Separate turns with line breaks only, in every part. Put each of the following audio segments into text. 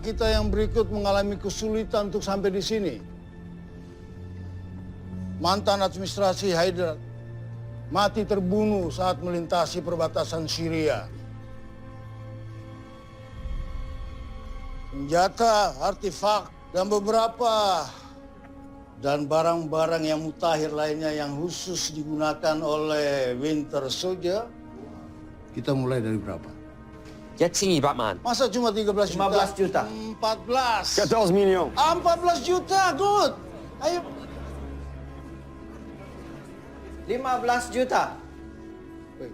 Kita yang berikut mengalami kesulitan untuk sampai di sini. Mantan administrasi Hydra mati terbunuh saat melintasi perbatasan Syria. Senjata, artefak, dan beberapa barang-barang yang mutakhir lainnya yang khusus digunakan oleh Winter Soldier. Kita mulai dari berapa?
1200 萬。
Masa cuma 13 juta?
15 juta.
14.
14 millions.
14 juta, good. Ayo.
15 juta.
Wait.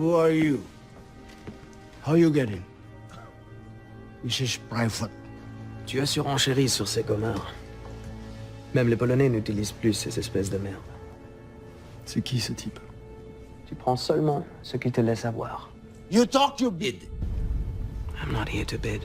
Who are you? How you get in? This is private.
Tu as surenchéri sur ces comards. Même les Polonais n'utilisent plus ces espèces de merde.
C'est qui ce type?
Tu prends seulement ce qu'ils te laissent avoir.
You talk, you bid.
I'm not here to bid.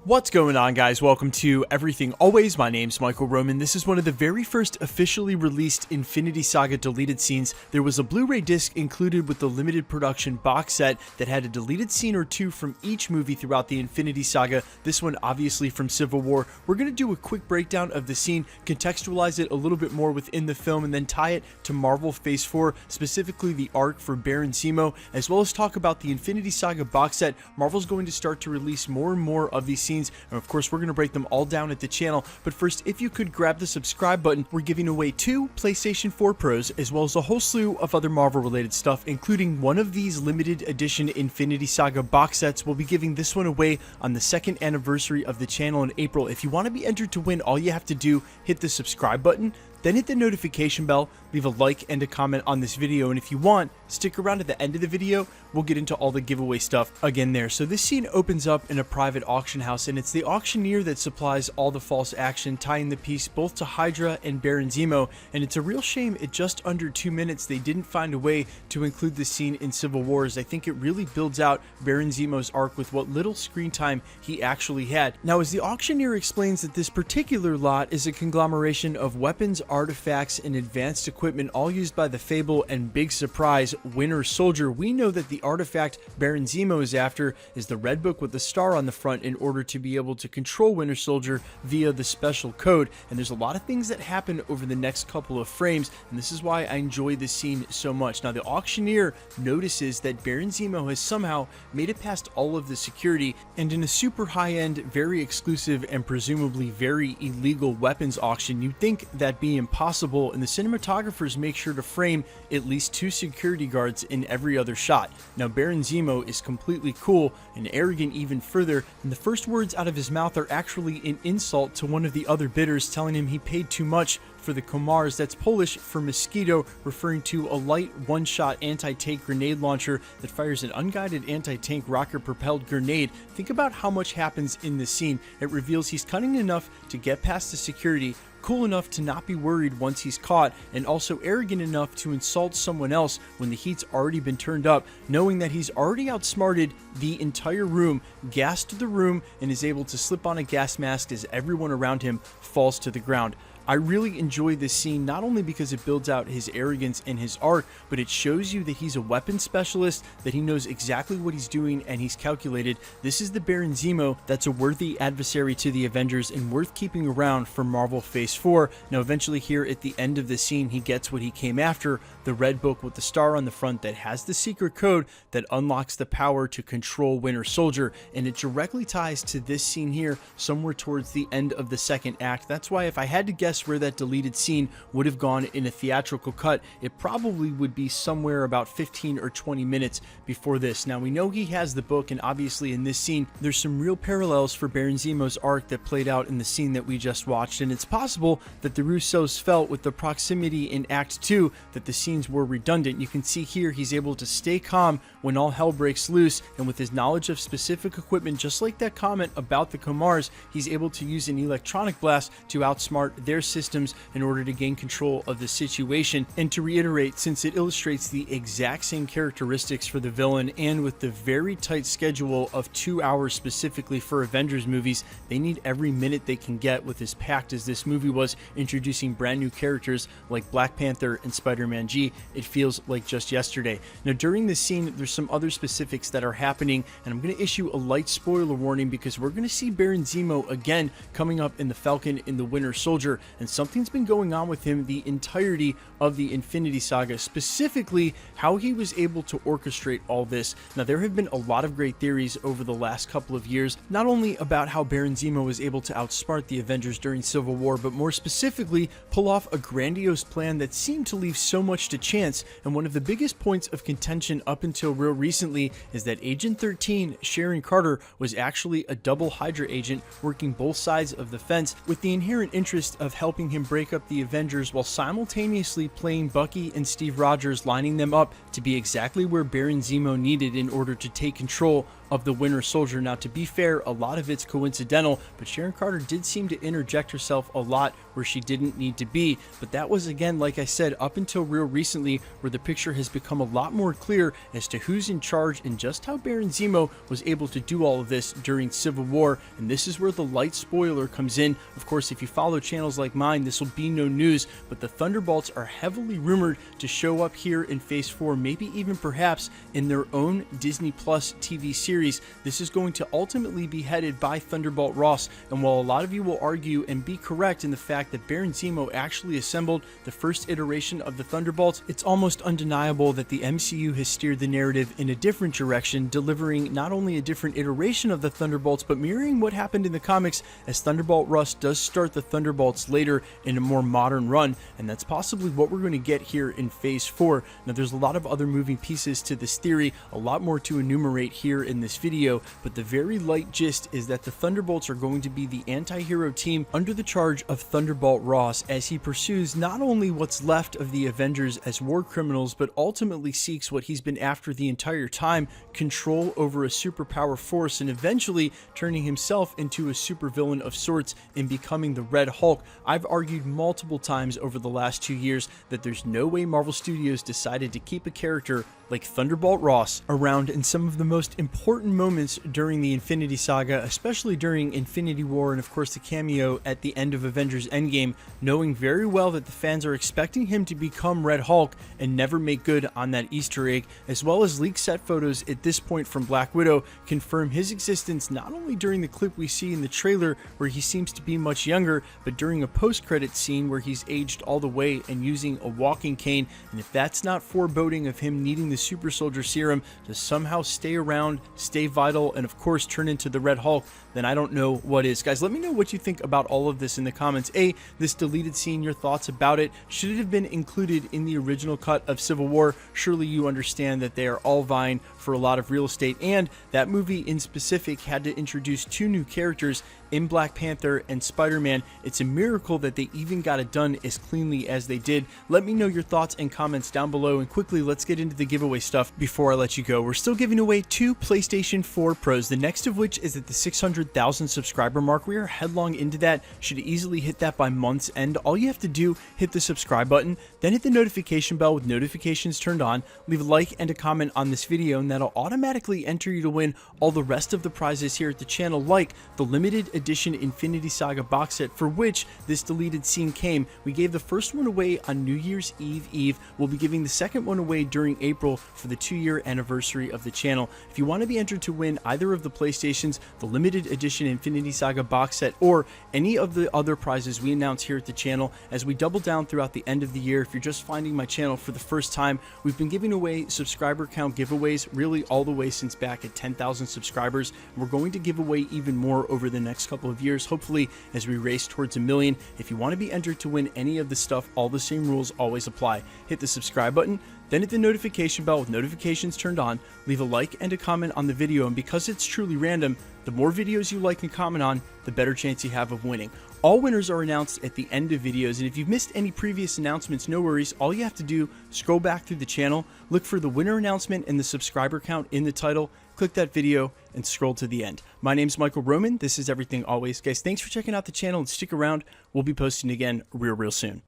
What's going on, guys? Welcome to Everything Always. My name's Michael Roman. This is one of the very first officially released Infinity Saga deleted scenes. There was a Blu-ray disc included with the limited production box set that had a deleted scene or two from each movie throughout the Infinity Saga. This one obviously from Civil War. We're going to do a quick breakdown of the scene, contextualize it a little bit more within the film, and then tie it to Marvel Phase 4, specifically the arc for Baron Zemo, as well as talk about the Infinity Saga box set. Marvel's going to start to release more and more of these scenes, and of course we're going to break them all down at the channel. But first, if you could grab the subscribe button, we're giving away 2 PlayStation 4 Pros as well as a whole slew of other Marvel related stuff, including one of these limited edition Infinity Saga box sets. We'll be giving this one away on the 2nd anniversary of the channel in April. If you want to be entered to win, all you have to do, hit the subscribe button, then hit the notification bell, leave a like and a comment on this video, and if you want, stick around to the end of the video. We'll get into all the giveaway stuff again there. So this scene opens up in a private auction house, and it's the auctioneer that supplies all the false action, tying the piece both to Hydra and Baron Zemo, and it's a real shame at just under 2 minutes they didn't find a way to include this scene in Civil War, as I think it really builds out Baron Zemo's arc with what little screen time he actually had. Now, as the auctioneer explains that this particular lot is a conglomeration of weapons, artifacts, and advanced equipment, all used by the Fable and big surprise Winter Soldier, we know that the artifact Baron Zemo is after is the red book with the star on the front in order to be able to control Winter Soldier via the special code. And there's a lot of things that happen over the next couple of frames, and this is why I enjoy this scene so much. Now, the auctioneer notices that Baron Zemo has somehow made it past all of the security, and in a super high-end, very exclusive, and presumably very illegal weapons auction, you'd think that'd be impossible, and the cinematographers make sure to frame at least 2 security guards in every other shot. Now, Baron Zemo is completely cool and arrogant even further, and the first words out of his mouth are actually an insult to one of the other bidders, telling him he paid too much for the Komars. That's Polish for mosquito, referring to a light one-shot anti-tank grenade launcher that fires an unguided anti-tank rocket-propelled grenade. Think about how much happens in this scene. It reveals he's cunning enough to get past the security, cool enough to not be worried once he's caught, and also arrogant enough to insult someone else when the heat's already been turned up, knowing that he's already outsmarted the entire room, gassed the room, and is able to slip on a gas mask as everyone around him falls to the ground. I really enjoy this scene, not only because it builds out his arrogance and his arc, but it shows you that he's a weapons specialist, that he knows exactly what he's doing, and he's calculated. This is the Baron Zemo that's a worthy adversary to the Avengers and worth keeping around for Marvel Phase 4. Now, eventually here at the end of the scene, he gets what he came after, the red book with the star on the front that has the secret code that unlocks the power to control Winter Soldier, and it directly ties to this scene here somewhere towards the end of the 2nd act. That's why if I had to guess guess where that deleted scene would have gone in a theatrical cut, it probably would be somewhere about 15 or 20 minutes before this. Now, we know he has the book, and obviously in this scene, there's some real parallels for Baron Zemo's arc that played out in the scene that we just watched, and it's possible that the Russos felt with the proximity in Act 2 that the scenes were redundant. You can see here he's able to stay calm when all hell breaks loose, and with his knowledge of specific equipment, just like that comment about the Kamars, he's able to use an electronic blast to outsmart their systems in order to gain control of the situation. And to reiterate, since it illustrates the exact same characteristics for the villain, and with the very tight schedule of 2 hours specifically for Avengers movies, they need every minute they can get with as packed as this movie was, introducing brand new characters like Black Panther and Spider-Man G. It feels like just yesterday. Now, during this scene, there's some other specifics that are happening, and I'm going to issue a light spoiler warning because we're going to see Baron Zemo again coming up in the Falcon in the Winter Soldier, and something's been going on with him the entirety of the Infinity Saga, specifically how he was able to orchestrate all this. Now, there have been a lot of great theories over the last couple of years, not only about how Baron Zemo was able to outsmart the Avengers during Civil War, but more specifically pull off a grandiose plan that seemed to leave so much to chance. And one of the biggest points of contention up until real recently is that Agent 13, Sharon Carter, was actually a double Hydra agent working both sides of the fence with the inherent interest of helping him break up the Avengers while simultaneously playing Bucky and Steve Rogers, lining them up to be exactly where Baron Zemo needed in order to take control of the Winter Soldier. Now, to be fair, a lot of it's coincidental, but Sharon Carter did seem to interject herself a lot where she didn't need to be. But that was, again, like I said, up until real recently, where the picture has become a lot more clear as to who's in charge and just how Baron Zemo was able to do all of this during Civil War. And this is where the light spoiler comes in. Of course, if you follow channels like mine, this will be no news, but the Thunderbolts are heavily rumored to show up here in Phase 4, maybe even perhaps in their own Disney Plus TV series. This is going to ultimately be headed by Thunderbolt Ross, and while a lot of you will argue and be correct in the fact that Baron Zemo actually assembled the first iteration of the Thunderbolts, it's almost undeniable that the MCU has steered the narrative in a different direction, delivering not only a different iteration of the Thunderbolts, but mirroring what happened in the comics, as Thunderbolt Ross does start the Thunderbolts later in a more modern run, and that's possibly what we're going to get here in Phase 4. Now, there's a lot of other moving pieces to this theory, a lot more to enumerate here in this video, but the very light gist is that the Thunderbolts are going to be the anti-hero team under the charge of Thunderbolt Ross, as he pursues not only what's left of the Avengers as war criminals, but ultimately seeks what he's been after the entire time: control over a superpower force, and eventually turning himself into a supervillain of sorts and becoming the Red Hulk. I've argued multiple times over the last 2 years that there's no way Marvel Studios decided to keep a character like Thunderbolt Ross around in some of the most important moments during the Infinity Saga, especially during Infinity War, and of course the cameo at the end of Avengers Endgame, knowing very well that the fans are expecting him to become Red Hulk and never make good on that Easter egg, as well as leaked set photos at this point from Black Widow confirm his existence not only during the clip we see in the trailer where he seems to be much younger, but during a post-credit scene where he's aged all the way and using a walking cane. And if that's not foreboding of him needing the super soldier serum to somehow stay around, stay vital, and of course turn into the Red Hulk, then I don't know what is. Guys, let me know what you think about all of this in the comments. This deleted scene, your thoughts about it. Should it have been included in the original cut of Civil War? Surely you understand that they are all vying for a lot of real estate, and that movie in specific had to introduce 2 new characters in Black Panther and Spider-Man. It's a miracle that they even got it done as cleanly as they did. Let me know your thoughts and comments down below, and quickly let's get into the giveaway stuff before I let you go. We're still giving away 2 PlayStation 4 Pros, the next of which is at the 600,000 subscriber mark. We are headlong into that, should easily hit that by month's end. All you have to do, hit the subscribe button, then hit the notification bell with notifications turned on, leave a like and a comment on this video, and that'll automatically enter you to win all the rest of the prizes here at the channel, like the limited edition Infinity Saga box set, for which this deleted scene came. We gave the first one away on New Year's Eve. We'll be giving the second one away during April for the 2-year anniversary of the channel. If you want to be entered to win either of the PlayStations, the limited edition Infinity Saga box set, or any of the other prizes we announce here at the channel as we double down throughout the end of the year. If you're just finding my channel for the first time, we've been giving away subscriber count giveaways really all the way since back at 10,000 subscribers. We're going to give away even more over the next next couple of years, hopefully as we race towards 1 million. If you want to be entered to win any of the stuff, all the same rules always apply. Hit the subscribe button, then hit the notification bell with notifications turned on, leave a like and a comment on the video, and because it's truly random, the more videos you like and comment on, the better chance you have of winning. All winners are announced at the end of videos, and if you've missed any previous announcements, no worries. All you have to do, scroll back through the channel, look for the winner announcement and the subscriber count in the title, click that video, and scroll to the end. My name's Michael Roman. This is Everything Always. Guys, thanks for checking out the channel, and stick around. We'll be posting again real soon.